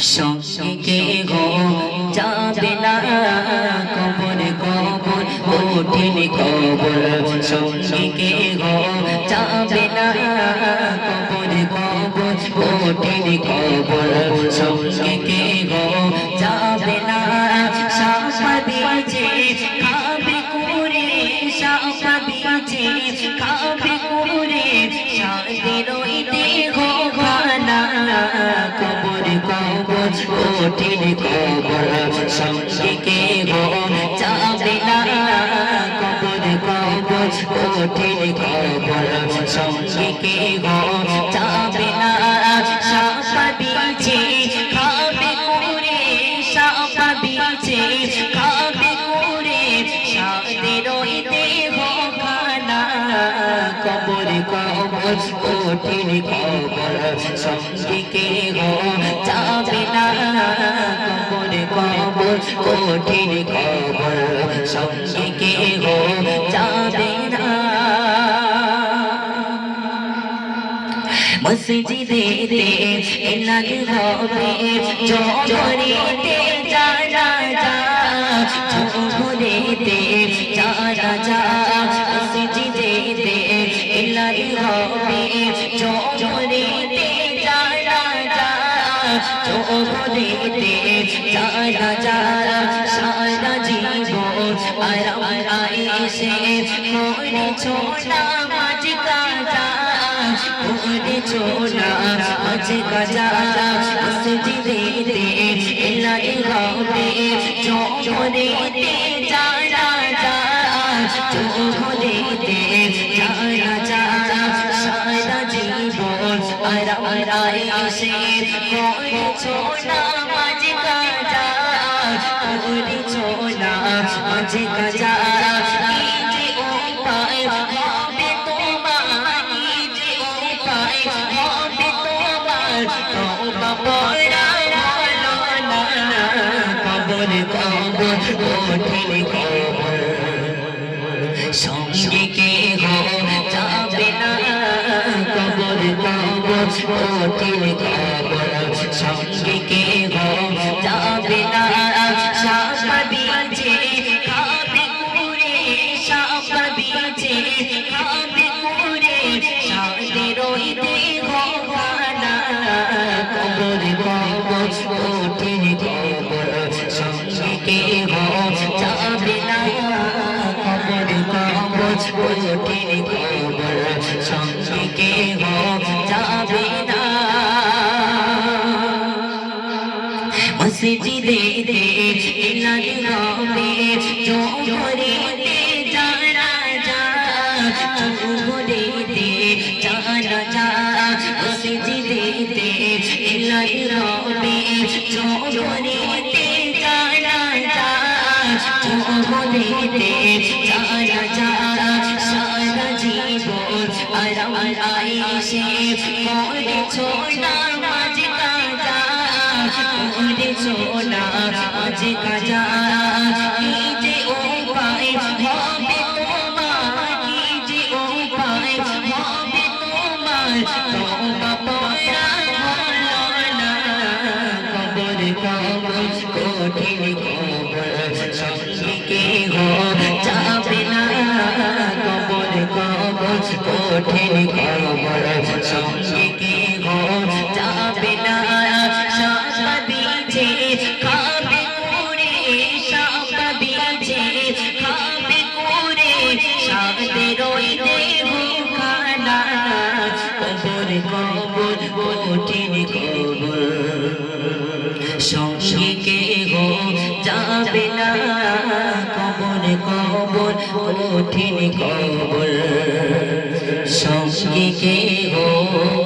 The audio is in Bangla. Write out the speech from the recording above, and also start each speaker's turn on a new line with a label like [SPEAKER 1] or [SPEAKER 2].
[SPEAKER 1] সঙ্গে গো যাবে না কবর কবর কঠিন কবর সঙ্গে গো যাবে না কবর কবর কঠিন কবর সঙ্গে গো যাবে না সাপাবিছে খাবে কুরে সাপাবিছে খাবে কুরে শান্তির দেহ খানা কবর কবর কঠিন কবর সঙ্গে গো যাবে না কবর কবর কঠিন কবর সঙ্গে গো যাবে না সাপাবিছে খাবে কুরে সাপাবিছে খাবে কুরে শান্তির দেহ খানা কবর কবর কঠিন কবর সঙ্গে গো যাবে না কবর কবর কঠিন কবর সঙ্গে গো যাবে না মসজিদেতে এলান হবে জোহরেতে যারা যা জোহরেতে যারা যা মসজিদেতে এলান হবে জোহরেতে যারা যা জোহরেতে যারা যা সারা জীবন আরাম আয়েশে করেছো নামাজ কাজা করেছো নামাজ কাজা মসজিদেতে এলান হবে জোহরেতে যারা যা জোহরেতে যারা যা সারা জীবন আরাম আয়েশে করেছো নামাজ কাজা করেছো নামাজ কাজা নিজে উপায় হবে তোমার নিজে উপায় হবে তোমার তওবা পড়া হলো না কবর কবর কঠিন কবর সঙ্গে গো যাবে না কবর কবর কঠিন কবর সঙ্গে গো যাবে না সাপাবিছে খাবে কুরে সাপাবিছে খাবে কুরে শান্তির দেহ খানা কবর কবর কঠিন কবর সঙ্গে গো যাবে না কবর কবর কঠিন কবর সঙ্গে গো যাবে না মসজিদেতে এলান হবে জোহরেতে যারা যা জোহরেতে যারা যা মসজিদেতে এলান হবে জোহরেতে যারা যা জোহরেতে যারা যা সারা জীবন আরাম আয়েশে করেছো নামাজ কাজা করেছো নামাজ কাজা নিজে উপায় হবে তোমার নিজে উপায় হবে তোমার তওবা পড়া হলো না কবর কবর কঠিন কবর সঙ্গে গো যাবে না কবর কবর কঠিন কবর সঙ্গে গো যাবে না সাপাবিছে খাবে কুরে সাপাবিছে খাবে কুরে শান্তির দেহ খানা কবর কবর কঠিন কবর সঙ্গে গো যাবে না কবর কবর কঠিন কবর সঙ্গে গো